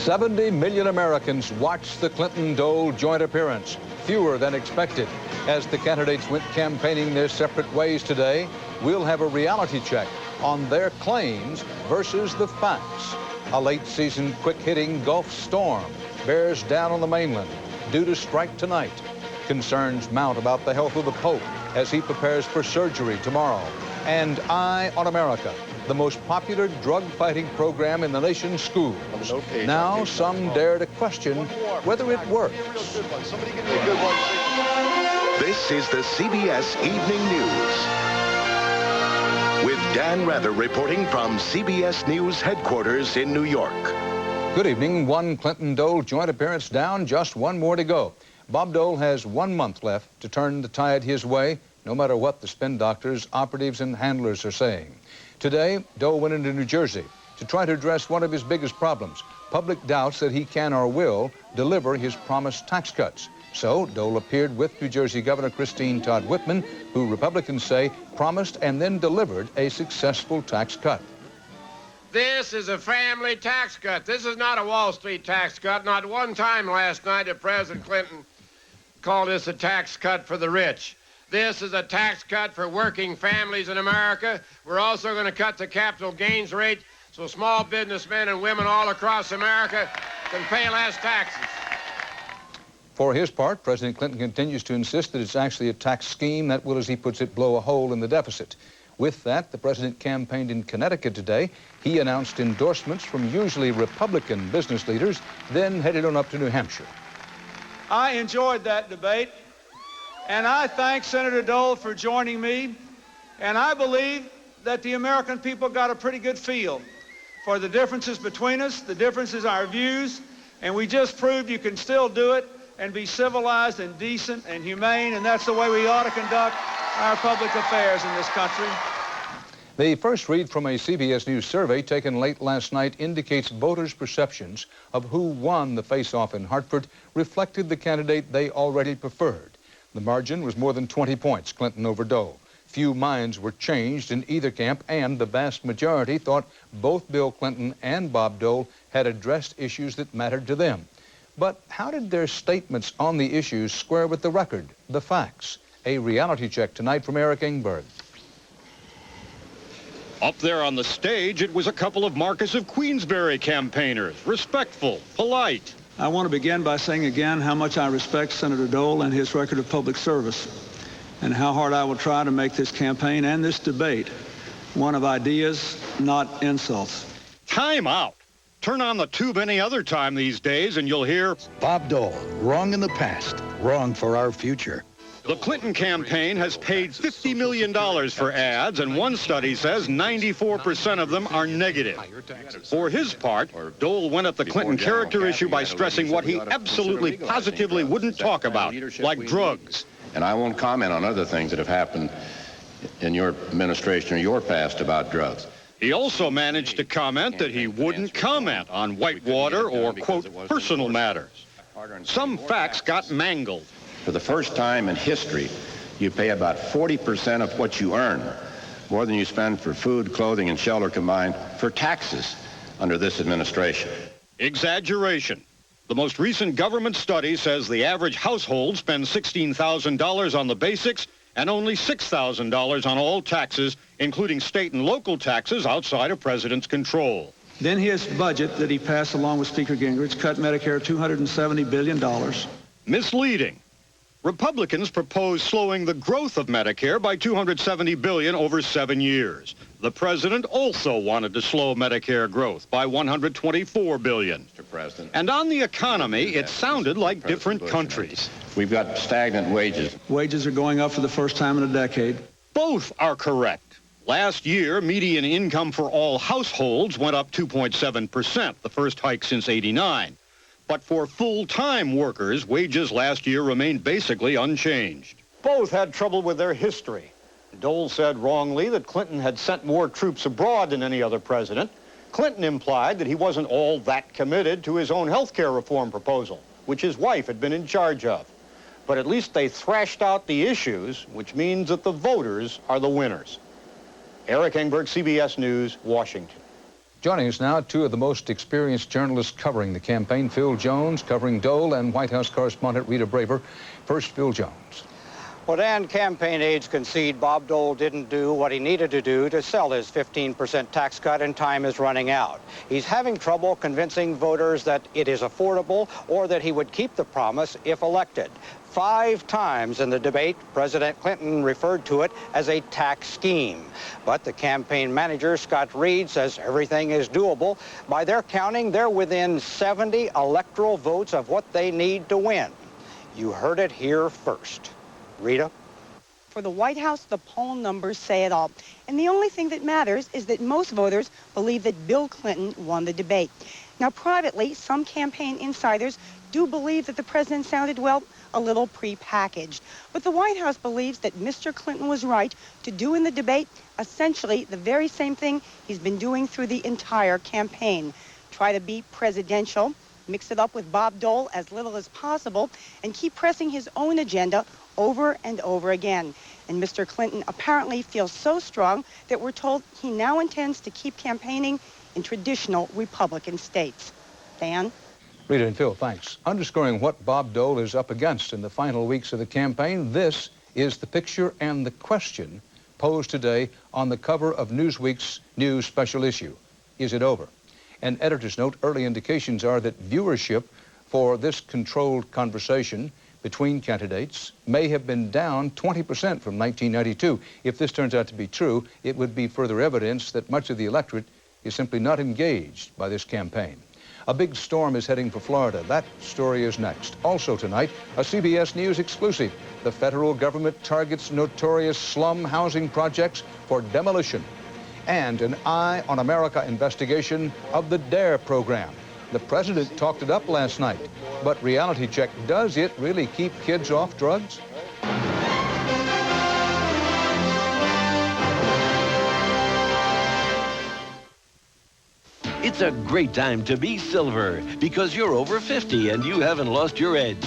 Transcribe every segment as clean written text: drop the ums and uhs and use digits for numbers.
70 million Americans watched the Clinton-Dole joint appearance, fewer than expected. As the candidates went campaigning their separate ways today, we'll have a reality check on their claims versus the facts. A late-season quick-hitting Gulf storm bears down on the mainland, due to strike tonight. Concerns mount about the health of the Pope as he prepares for surgery tomorrow. And Eye on America, the most popular drug-fighting program in the nation's schools. Now some dare to question whether it works. This is the CBS Evening News, with Dan Rather reporting from CBS News headquarters in New York. Good evening. One Clinton-Dole joint appearance down, just one more to go. Bob Dole has 1 month left to turn the tide his way, no matter what the spin doctors, operatives, and handlers are saying. Today, Dole went into New Jersey to try to address one of his biggest problems, public doubts that he can or will deliver his promised tax cuts. So Dole appeared with New Jersey Governor Christine Todd Whitman, who Republicans say promised and then delivered a successful tax cut. This is a family tax cut. This is not a Wall Street tax cut. Not one time last night did President Clinton call this a tax cut for the rich. This is a tax cut for working families in America. We're also going to cut the capital gains rate so small businessmen and women all across America can pay less taxes. For his part, President Clinton continues to insist that it's actually a tax scheme that will, as he puts it, blow a hole in the deficit. With that, the president campaigned in Connecticut today. He announced endorsements from usually Republican business leaders, then headed on up to New Hampshire. I enjoyed that debate, and I thank Senator Dole for joining me, and I believe that the American people got a pretty good feel for the differences between us, the differences in our views, and we just proved you can still do it and be civilized and decent and humane, and that's the way we ought to conduct our public affairs in this country. The first read from a CBS News survey taken late last night indicates voters' perceptions of who won the face-off in Hartford reflected the candidate they already preferred. The margin was more than 20 points, Clinton over Dole. Few minds were changed in either camp, and the vast majority thought both Bill Clinton and Bob Dole had addressed issues that mattered to them. But how did their statements on the issues square with the record, the facts? A reality check tonight from Eric Ingberg. Up there on the stage, it was a couple of Marquess of Queensberry campaigners, respectful, polite. I want to begin by saying again how much I respect Senator Dole and his record of public service, and how hard I will try to make this campaign and this debate one of ideas, not insults. Time out. Turn on the tube any other time these days and you'll hear, Bob Dole, wrong in the past, wrong for our future. The Clinton campaign has paid $50 million for ads, and one study says 94% of them are negative. For his part, Dole went at the Clinton character issue by stressing what he absolutely positively wouldn't talk about, like drugs. And I won't comment on other things that have happened in your administration or your past about drugs. He also managed to comment that he wouldn't comment on Whitewater or, quote, personal matters. Some facts got mangled. For the first time in history, you pay about 40% of what you earn, more than you spend for food, clothing, and shelter combined, for taxes under this administration. Exaggeration. The most recent government study says the average household spends $16,000 on the basics and only $6,000 on all taxes, including state and local taxes outside of President's control. Then his budget that he passed along with Speaker Gingrich cut Medicare $270 billion. Misleading. Republicans proposed slowing the growth of Medicare by $270 billion over 7 years. The president also wanted to slow Medicare growth by $124 billion. Mr. President. And on the economy, it sounded like different countries. We've got stagnant wages. Wages are going up for the first time in a decade. Both are correct. Last year, median income for all households went up 2.7%, the first hike since '89. But for full-time workers, wages last year remained basically unchanged. Both had trouble with their history. Dole said wrongly that Clinton had sent more troops abroad than any other president. Clinton implied that he wasn't all that committed to his own health care reform proposal, which his wife had been in charge of. But at least they thrashed out the issues, which means that the voters are the winners. Eric Engberg, CBS News, Washington. Joining us now, two of the most experienced journalists covering the campaign, Phil Jones covering Dole and White House correspondent Rita Braver. First, Phil Jones. Well, Dan, campaign aides concede Bob Dole didn't do what he needed to do to sell his 15% tax cut, and time is running out. He's having trouble convincing voters that it is affordable or that he would keep the promise if elected. 5 times in the debate, President Clinton referred to it as a tax scheme. But the campaign manager, Scott Reed, says everything is doable. By their counting, they're within 70 electoral votes of what they need to win. You heard it here first. Rita? For the White House, the poll numbers say it all. And the only thing that matters is that most voters believe that Bill Clinton won the debate. Now, privately, some campaign insiders do believe that the president sounded, well, a little prepackaged. But the White House believes that Mr. Clinton was right to do in the debate essentially the very same thing he's been doing through the entire campaign. Try to be presidential, mix it up with Bob Dole as little as possible, and keep pressing his own agenda over and over again. And Mr. Clinton apparently feels so strong that we're told he now intends to keep campaigning in traditional Republican states. Dan? Rita and Phil, thanks. Underscoring what Bob Dole is up against in the final weeks of the campaign, this is the picture and the question posed today on the cover of Newsweek's new special issue. Is it over? An editor's note, early indications are that viewership for this controlled conversation between candidates may have been down 20% from 1992. If this turns out to be true, it would be further evidence that much of the electorate is simply not engaged by this campaign. A big storm is heading for Florida. That story is next. Also tonight, a CBS News exclusive. The federal government targets notorious slum housing projects for demolition. And an Eye on America investigation of the DARE program. The president talked it up last night. But reality check, does it really keep kids off drugs? It's a great time to be silver because you're over 50 and you haven't lost your edge.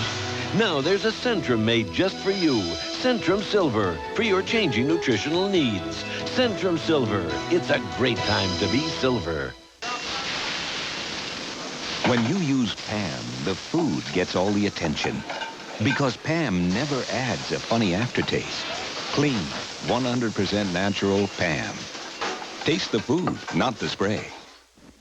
Now there's a Centrum made just for you. Centrum Silver for your changing nutritional needs. Centrum Silver. It's a great time to be silver. When you use Pam, the food gets all the attention. Because Pam never adds a funny aftertaste. Clean, 100% natural Pam. Taste the food, not the spray.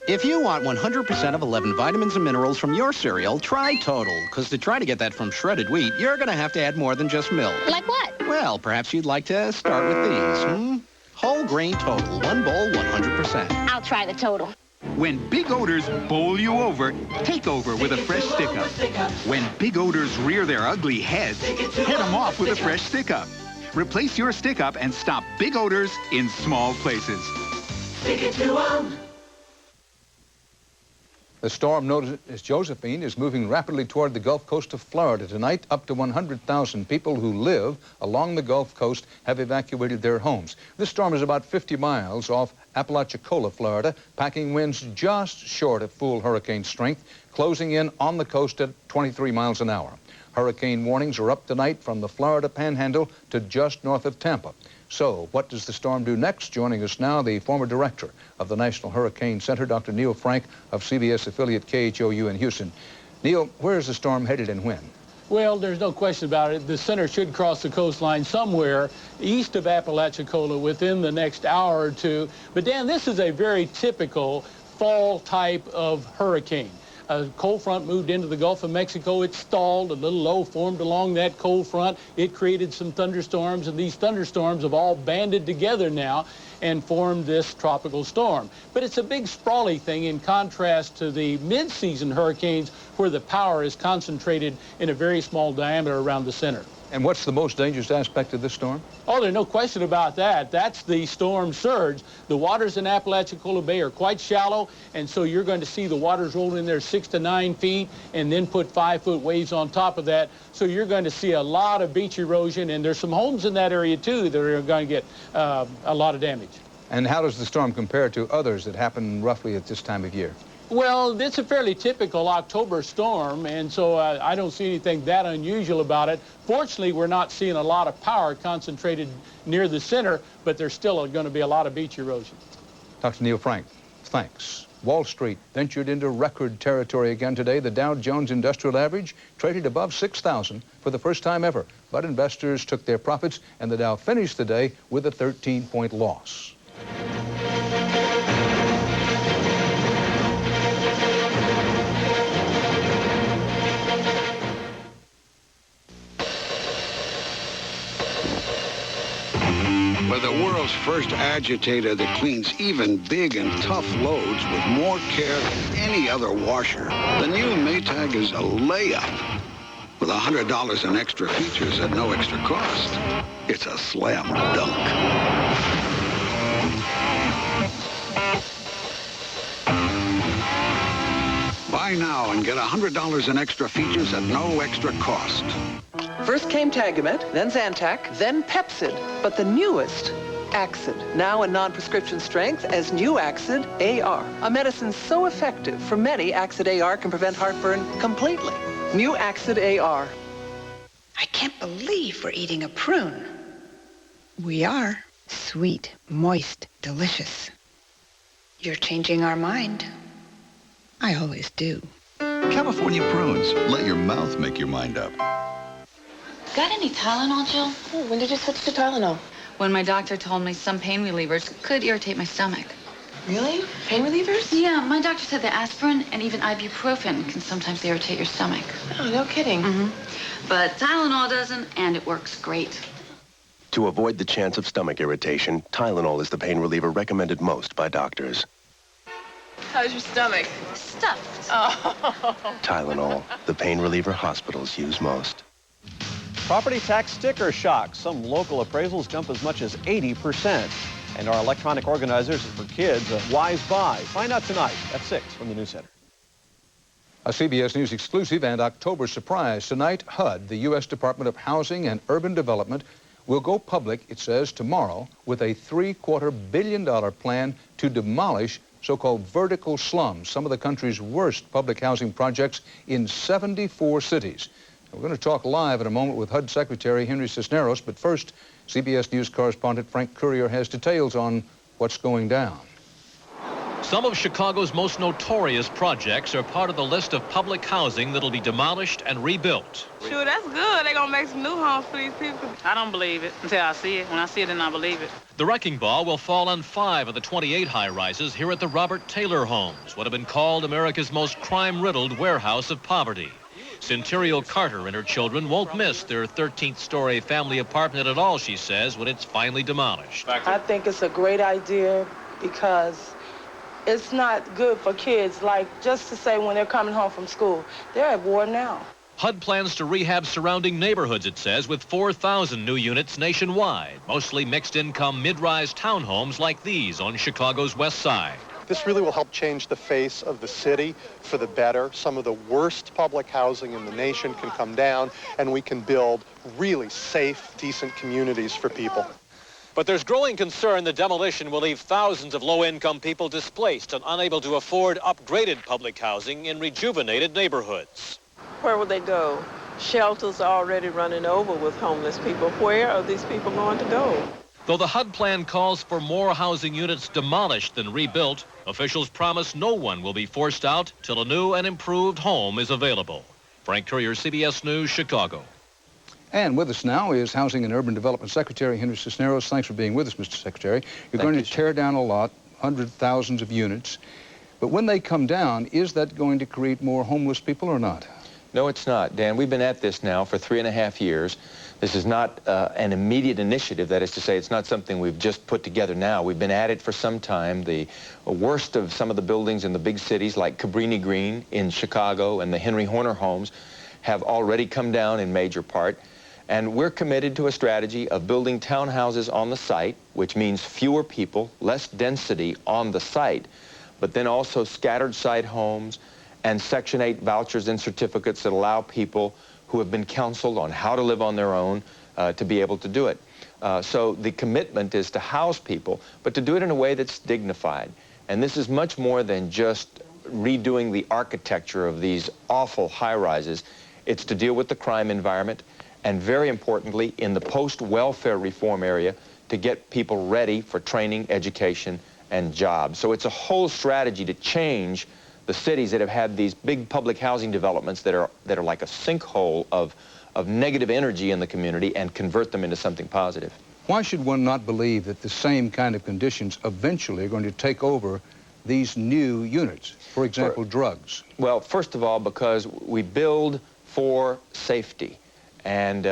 If you want 100% of 11 vitamins and minerals from your cereal, try Total. Because to try to get that from shredded wheat, you're going to have to add more than just milk. Like what? Well, perhaps you'd like to start with these, Whole grain Total, one bowl, 100%. I'll try the Total. When big odors bowl you over, take over with a fresh stick-up. When big odors rear their ugly heads, head them off with a fresh stick-up. Replace your stick-up and stop big odors in small places. Stick it to 'em. The storm known as Josephine is moving rapidly toward the Gulf Coast of Florida tonight. Up to 100,000 people who live along the Gulf Coast have evacuated their homes. This storm is about 50 miles off Apalachicola, Florida, packing winds just short of full hurricane strength, closing in on the coast at 23 miles an hour. Hurricane warnings are up tonight from the Florida Panhandle to just north of Tampa. So what does the storm do next? Joining us now, the former director of the National Hurricane Center, Dr. Neil Frank of CBS affiliate KHOU in Houston. Neil, where is the storm headed and when? Well, there's no question about it. The center should cross the coastline somewhere east of Apalachicola within the next hour or two. But Dan, this is a very typical fall type of hurricane. A cold front moved into the Gulf of Mexico. It stalled. A little low formed along that cold front. It created some thunderstorms, and these thunderstorms have all banded together now and formed this tropical storm. But it's a big sprawly thing in contrast to the mid-season hurricanes where the power is concentrated in a very small diameter around the center. And what's the most dangerous aspect of this storm? Oh, there's no question about that. That's the storm surge. The waters in Apalachicola Bay are quite shallow, and so you're going to see the waters roll in there 6 to 9 feet and then put 5-foot waves on top of that. So you're going to see a lot of beach erosion, and there's some homes in that area, too, that are going to get a lot of damage. And how does the storm compare to others that happen roughly at this time of year? Well, it's a fairly typical October storm, and so I don't see anything that unusual about it. Fortunately, we're not seeing a lot of power concentrated near the center, but there's still going to be a lot of beach erosion. Dr. Neil Frank, thanks. Wall Street ventured into record territory again today. The Dow Jones Industrial Average traded above 6,000 for the first time ever. But investors took their profits, and the Dow finished the day with a 13-point loss. With the world's first agitator that cleans even big and tough loads with more care than any other washer, the new Maytag is a layup. With $100 in extra features at no extra cost, it's a slam dunk. Buy now and get $100 in extra features at no extra cost. First came Tagamet, then Zantac, then Pepsid, but the newest, Axid, now in non-prescription strength as New Axid AR. A medicine so effective, for many, Axid AR can prevent heartburn completely. New Axid AR. I can't believe we're eating a prune. We are. Sweet, moist, delicious. You're changing our mind. I always do. California prunes. Let your mouth make your mind up. Got any Tylenol, Jill? Oh, when did you switch to Tylenol? When my doctor told me some pain relievers could irritate my stomach. Really? Pain relievers? Yeah, my doctor said that aspirin and even ibuprofen can sometimes irritate your stomach. Oh, no kidding. But Tylenol doesn't, and it works great. To avoid the chance of stomach irritation, Tylenol is the pain reliever recommended most by doctors. How's your stomach? Stuffed. Oh. Tylenol, the pain reliever hospitals use most. Property tax sticker shock. Some local appraisals jump as much as 80%. And our electronic organizers for kids, a wise buy. Find out tonight at 6 from the News Center. A CBS News exclusive and October surprise. Tonight, HUD, the U.S. Department of Housing and Urban Development, will go public, it says, tomorrow with a $750 million plan to demolish so-called vertical slums, some of the country's worst public housing projects in 74 cities. We're going to talk live in a moment with HUD Secretary Henry Cisneros, but first, CBS News correspondent Frank Courier has details on what's going down. Some of Chicago's most notorious projects are part of the list of public housing that'll be demolished and rebuilt. Sure, that's good. They're going to make some new homes for these people. I don't believe it until I see it. When I see it, then I believe it. The wrecking ball will fall on 5 of the 28 high-rises here at the Robert Taylor homes, what have been called America's most crime-riddled warehouse of poverty. Centurial Carter and her children won't miss their 13th-story family apartment at all, she says, when it's finally demolished. I think it's a great idea because it's not good for kids, like just to say when they're coming home from school. They're at war now. HUD plans to rehab surrounding neighborhoods, it says, with 4,000 new units nationwide, mostly mixed-income mid-rise townhomes like these on Chicago's west side. This really will help change the face of the city for the better. Some of the worst public housing in the nation can come down, and we can build really safe, decent communities for people. But there's growing concern the demolition will leave thousands of low-income people displaced and unable to afford upgraded public housing in rejuvenated neighborhoods. Where will they go? Shelters are already running over with homeless people. Where are these people going to go? Though the HUD plan calls for more housing units demolished than rebuilt, officials promise no one will be forced out till a new and improved home is available. Frank Courier, CBS News, Chicago. And with us now is Housing and Urban Development Secretary Henry Cisneros. Thanks for being with us, Mr. Secretary. You're going to tear down a lot, hundreds of thousands of units. But when they come down, is that going to create more homeless people or not? No, it's not, Dan. We've been at this now for 3.5 years. This is not an immediate initiative. That is to say, it's not something we've just put together now. We've been at it for some time. The worst of some of the buildings in the big cities, like Cabrini Green in Chicago and the Henry Horner homes, have already come down in major part. And we're committed to a strategy of building townhouses on the site, which means fewer people, less density on the site, but then also scattered site homes and Section 8 vouchers and certificates that allow people who have been counseled on how to live on their own to be able to do it. So the commitment is to house people, but to do it in a way that's dignified. And this is much more than just redoing the architecture of these awful high-rises. It's to deal with the crime environment, and very importantly, in the post-welfare reform area, to get people ready for training, education, and jobs. So it's a whole strategy to change the cities that have had these big public housing developments that are like a sinkhole of negative energy in the community and convert them into something positive. Why should one not believe that the same kind of conditions eventually are going to take over these new units? For example, drugs. Well, first of all, because we build for safety. And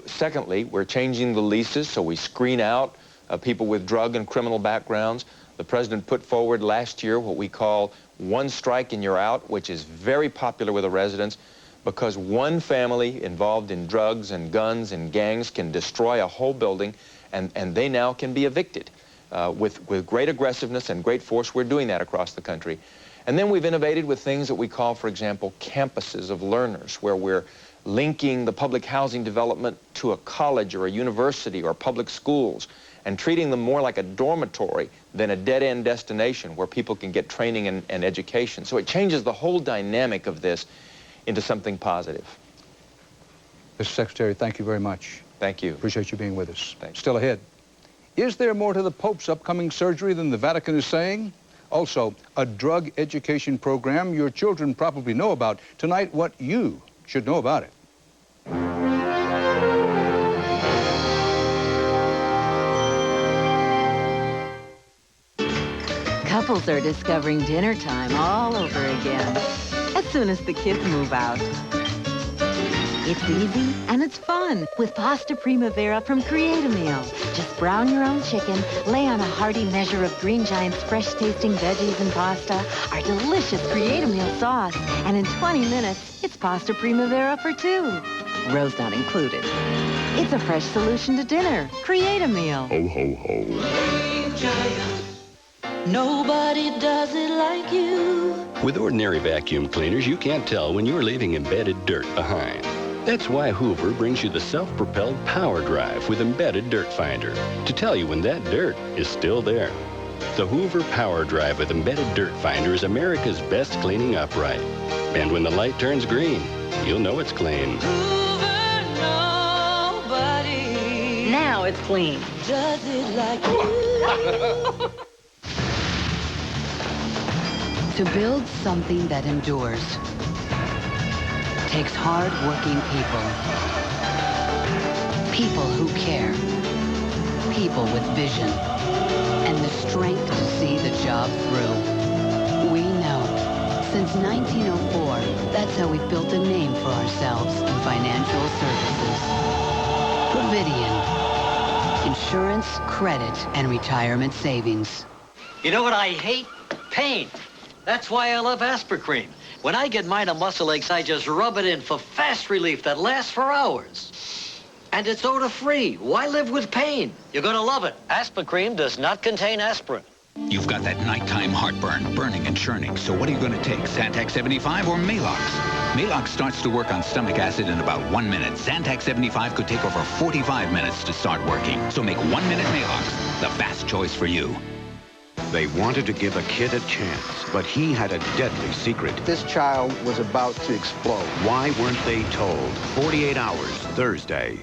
secondly, we're changing the leases so we screen out people with drug and criminal backgrounds. The president put forward last year what we call one strike and you're out, which is very popular with the residents because one family involved in drugs and guns and gangs can destroy a whole building, and they now can be evicted. With great aggressiveness and great force, we're doing that across the country. And then we've innovated with things that we call, for example, campuses of learners, where we're linking the public housing development to a college or a university or public schools and treating them more like a dormitory than a dead-end destination where people can get training and education. So it changes the whole dynamic of this into something positive. Mr. Secretary, thank you very much. Thank you. Appreciate you being with us. Thanks. Still ahead. Is there more to the Pope's upcoming surgery than the Vatican is saying? Also, a drug education program your children probably know about. Tonight, what you should know about it. Couples are discovering dinner time all over again as soon as the kids move out. It's easy and it's fun with Pasta Primavera from Create a Meal. Just brown your own chicken, lay on a hearty measure of Green Giant's fresh-tasting veggies and pasta, our delicious Create a Meal sauce, and in 20 minutes, it's Pasta Primavera for two. Rose not included. It's a fresh solution to dinner. Create a Meal. Ho, ho, ho. Green Giant. Nobody does it like you. With ordinary vacuum cleaners, you can't tell when you're leaving embedded dirt behind. That's why Hoover brings you the self-propelled Power Drive with embedded dirt finder to tell you when that dirt is still there. The Hoover Power Drive with embedded dirt finder is America's best cleaning upright. And when the light turns green, you'll know it's clean. Hoover, nobody Now it's clean. does it like you. To build something that endures takes hard-working people. People who care. People with vision. And the strength to see the job through. We know. Since 1904, that's how we've built a name for ourselves in financial services. Providian. Insurance, credit, and retirement savings. You know what I hate? Pain. That's why I love Aspercreme. When I get mine on muscle aches, I just rub it in for fast relief that lasts for hours. And it's odor-free. Why live with pain? You're gonna love it. Aspercreme does not contain aspirin. You've got that nighttime heartburn, burning and churning. So what are you going to take, Zantac 75 or Malox? Malox starts to work on stomach acid in about 1 minute. Zantac 75 could take over 45 minutes to start working. So make 1 minute Malox the fast choice for you. They wanted to give a kid a chance, but he had a deadly secret. This child was about to explode. Why weren't they told? 48 hours, Thursday.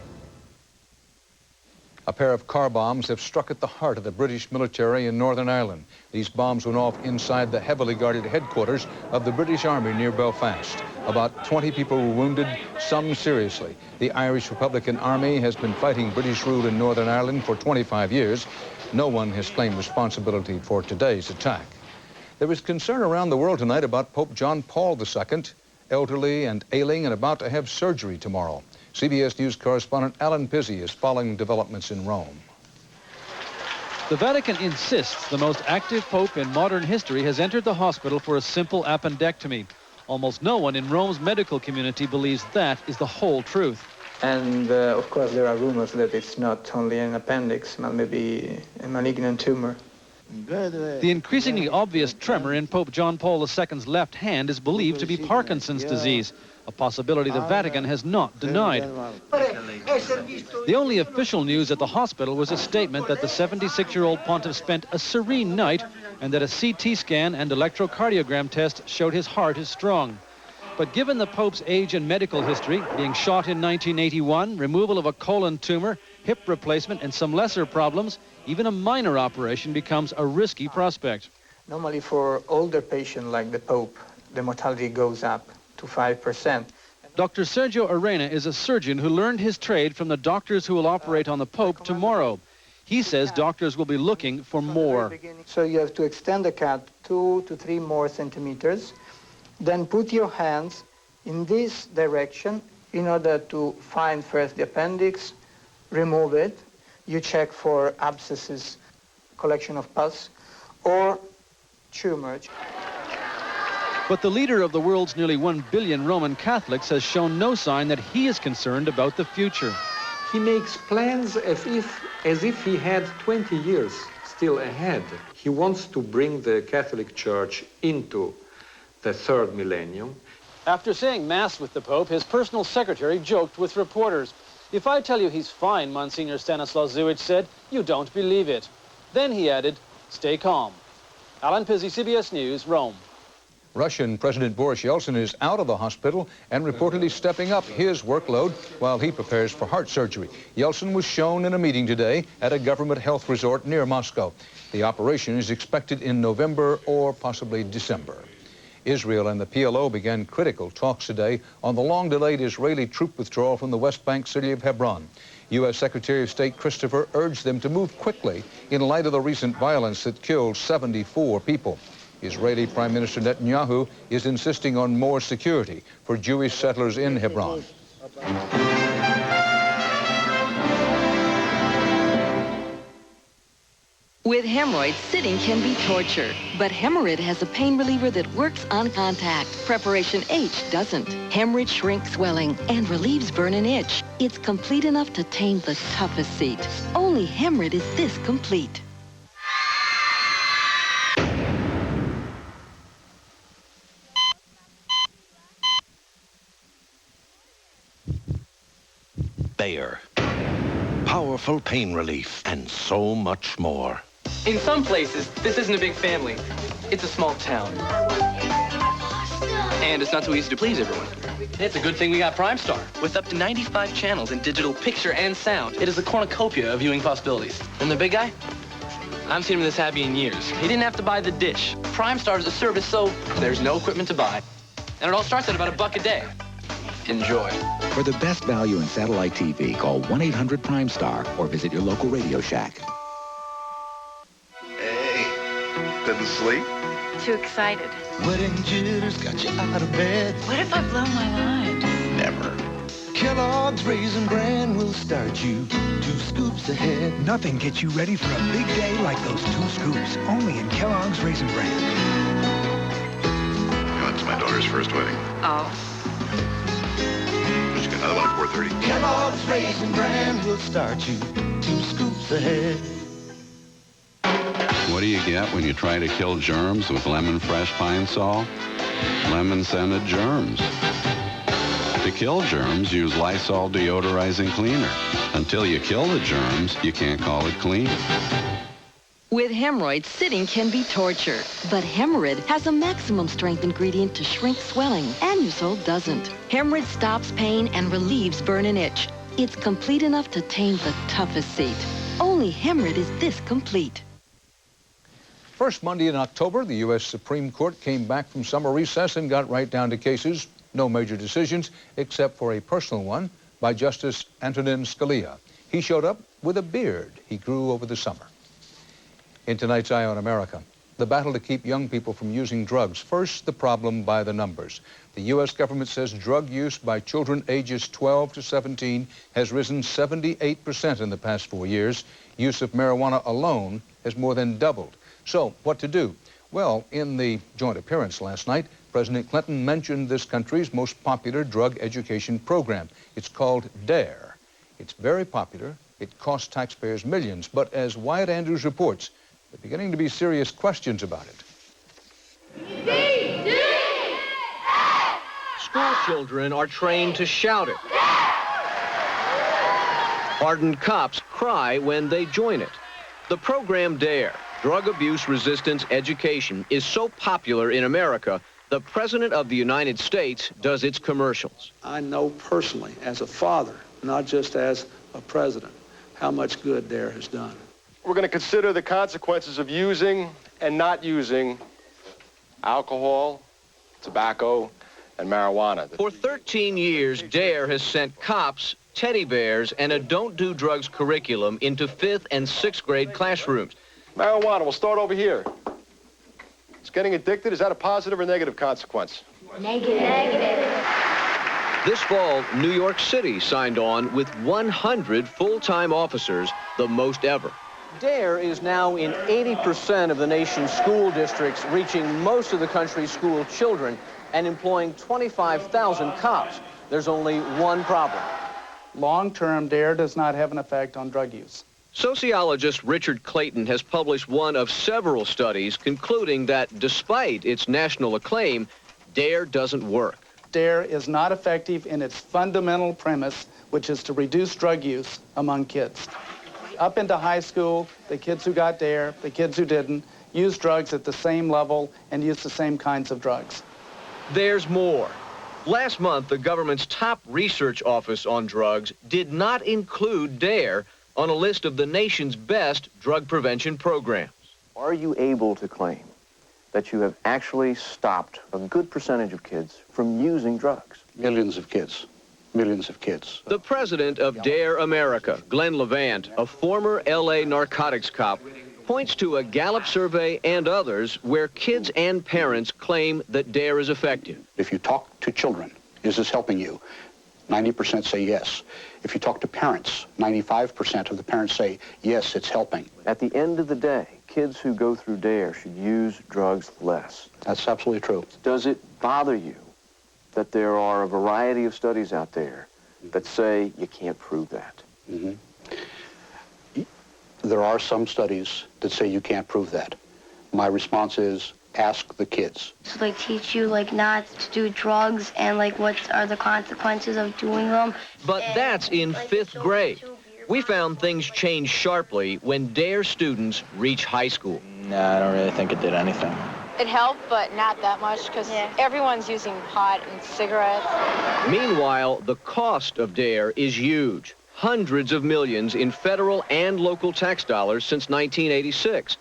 A pair of car bombs have struck at the heart of the British military in Northern Ireland. These bombs went off inside the heavily guarded headquarters of the British Army near Belfast. About 20 people were wounded, some seriously. The Irish Republican Army has been fighting British rule in Northern Ireland for 25 years. No one has claimed responsibility for today's attack. There is concern around the world tonight about Pope John Paul II, elderly and ailing and about to have surgery tomorrow. CBS News correspondent Alan Pizzi is following developments in Rome. The Vatican insists the most active pope in modern history has entered the hospital for a simple appendectomy. Almost no one in Rome's medical community believes that is the whole truth. And of course there are rumors that it's not only an appendix, but maybe a malignant tumor. The increasingly obvious tremor in Pope John Paul II's left hand is believed to be Parkinson's disease, a possibility the Vatican has not denied. The only official news at the hospital was a statement that the 76-year-old pontiff spent a serene night and that a CT scan and electrocardiogram test showed his heart is strong. But given the Pope's age and medical history, being shot in 1981, removal of a colon tumor, hip replacement, and some lesser problems, even a minor operation becomes a risky prospect. Normally for older patients like the Pope, the mortality goes up to 5%. Dr. Sergio Arena is a surgeon who learned his trade from the doctors who will operate on the Pope tomorrow. He says doctors will be looking for more. So you have to extend the cut 2 to 3 more centimeters, then put your hands in this direction in order to find first the appendix, remove it. You check for abscesses, collection of pus, or tumor. But the leader of the world's nearly 1 billion Roman Catholics has shown no sign that he is concerned about the future. He makes plans as if he had 20 years still ahead. He wants to bring the Catholic Church into the third millennium. After saying Mass with the Pope, his personal secretary joked with reporters. "If I tell you he's fine," Monsignor Stanislaw Zuic said, "you don't believe it." Then he added, "Stay calm." Alan Pizzi, CBS News, Rome. Russian President Boris Yeltsin is out of the hospital and reportedly stepping up his workload while he prepares for heart surgery. Yeltsin was shown in a meeting today at a government health resort near Moscow. The operation is expected in November or possibly December. Israel and the PLO began critical talks today on the long-delayed Israeli troop withdrawal from the West Bank city of Hebron. U.S. Secretary of State Christopher urged them to move quickly in light of the recent violence that killed 74 people. Israeli Prime Minister Netanyahu is insisting on more security for Jewish settlers in Hebron. With hemorrhoids, sitting can be torture. But Hemorrhoid has a pain reliever that works on contact. Preparation H doesn't. Hemorrhoid shrinks swelling and relieves burn and itch. It's complete enough to tame the toughest seat. Only Hemorrhoid is this complete. Bayer. Powerful pain relief and so much more. In some places, this isn't a big family. It's a small town. And it's not so easy to please everyone. It's a good thing we got Prime Star. With up to 95 channels in digital picture and sound, it is a cornucopia of viewing possibilities. And the big guy? I haven't seen him this happy in years. He didn't have to buy the dish. Prime Star is a service, so there's no equipment to buy. And it all starts at about $1 a day. Enjoy. For the best value in satellite TV, call 1-800-PRIME-STAR or visit your local Radio Shack. Hey, didn't sleep? Too excited. Wedding jitters got you out of bed. What if I blow my line? Never. Kellogg's Raisin Bran will start you 2 scoops ahead. Nothing gets you ready for a big day like those 2 scoops, only in Kellogg's Raisin Bran. It's my daughter's first wedding. Oh. Just got another one at 4:30. Kellogg's Raisin Bran will start you 2 scoops ahead. What do you get when you try to kill germs with lemon fresh pine sol? Lemon-scented germs. To kill germs, use Lysol deodorizing cleaner. Until you kill the germs, you can't call it clean. With hemorrhoids, sitting can be torture. But Hemorrhoid has a maximum strength ingredient to shrink swelling. Anusol doesn't. Hemorrhoid stops pain and relieves burn and itch. It's complete enough to tame the toughest seat. Only Hemorrhoid is this complete. First Monday in October, the U.S. Supreme Court came back from summer recess and got right down to cases. No major decisions, except for a personal one by Justice Antonin Scalia. He showed up with a beard he grew over the summer. In tonight's Eye on America, the battle to keep young people from using drugs. First, the problem by the numbers. The U.S. government says drug use by children ages 12 to 17 has risen 78% in the past 4 years. Use of marijuana alone has more than doubled. So, what to do? Well, in the joint appearance last night, President Clinton mentioned this country's most popular drug education program. It's called DARE. It's very popular. It costs taxpayers millions. But as Wyatt Andrews reports, there are beginning to be serious questions about it. School children are trained to shout it. Ardent cops cry when they join it. The program DARE, Drug Abuse Resistance Education, is so popular in America, the President of the United States does its commercials. I know personally, as a father, not just as a president, how much good DARE has done. We're going to consider the consequences of using and not using alcohol, tobacco, and marijuana. For 13 years, DARE has sent cops, teddy bears, and a Don't Do Drugs curriculum into 5th and 6th grade classrooms. Marijuana, we'll start over here. Is getting addicted, is that a positive or negative consequence? Negative. This fall, New York City signed on with 100 full-time officers, the most ever. DARE is now in 80% of the nation's school districts, reaching most of the country's school children and employing 25,000 cops. There's only one problem. Long-term, DARE does not have an effect on drug use. Sociologist Richard Clayton has published one of several studies concluding that despite its national acclaim, DARE doesn't work. DARE is not effective in its fundamental premise, which is to reduce drug use among kids. Up into high school, the kids who got DARE, the kids who didn't, used drugs at the same level and used the same kinds of drugs. There's more. Last month, the government's top research office on drugs did not include DARE on a list of the nation's best drug prevention programs. Are you able to claim that you have actually stopped a good percentage of kids from using drugs? Millions of kids. Millions of kids. The president of DARE America, Glenn Levant, a former L.A. narcotics cop, points to a Gallup survey and others where kids and parents claim that DARE is effective. If you talk to children, is this helping you? 90% say yes. If you talk to parents, 95% of the parents say, yes, it's helping. At the end of the day, kids who go through DARE should use drugs less. That's absolutely true. Does it bother you that there are a variety of studies out there that say you can't prove that? Mm-hmm. There are some studies that say you can't prove that. My response is, ask the kids. So they teach you not to do drugs and what are the consequences of doing them. But that's in 5th grade. We found things change sharply when DARE students reach high school. No, I don't really think it did anything. It helped, but not that much because everyone's using pot and cigarettes. Meanwhile, the cost of DARE is huge. Hundreds of millions in federal and local tax dollars since 1986.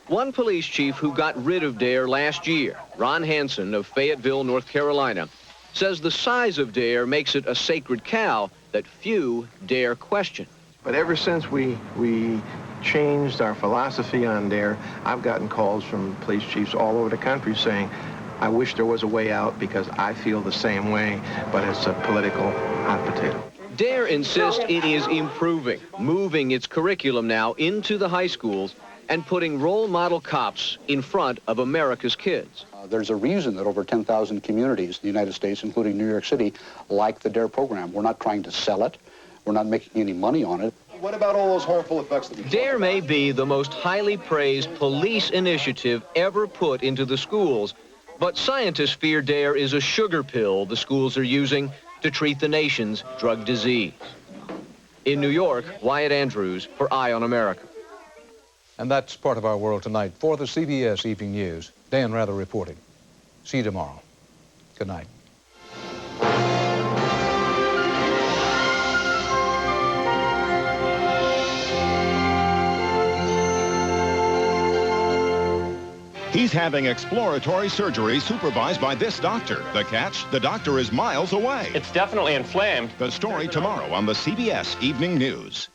One police chief who got rid of DARE last year, Ron Hansen of Fayetteville, North Carolina, says the size of DARE makes it a sacred cow that few dare question. But ever since we changed our philosophy on DARE, I've gotten calls from police chiefs all over the country saying, I wish there was a way out because I feel the same way, but it's a political hot potato. DARE insists it is improving, moving its curriculum now into the high schools and putting role model cops in front of America's kids. There's a reason that over 10,000 communities in the United States, including New York City, like the DARE program. We're not trying to sell it. We're not making any money on it. What about all those harmful effects that we DARE may be the most highly praised police initiative ever put into the schools, but scientists fear DARE is a sugar pill the schools are using to treat the nation's drug disease. In New York, Wyatt Andrews for Eye on America. And that's part of our world tonight. For the CBS Evening News, Dan Rather reporting. See you tomorrow. Good night. He's having exploratory surgery supervised by this doctor. The catch, the doctor is miles away. It's definitely inflamed. The story tomorrow on the CBS Evening News.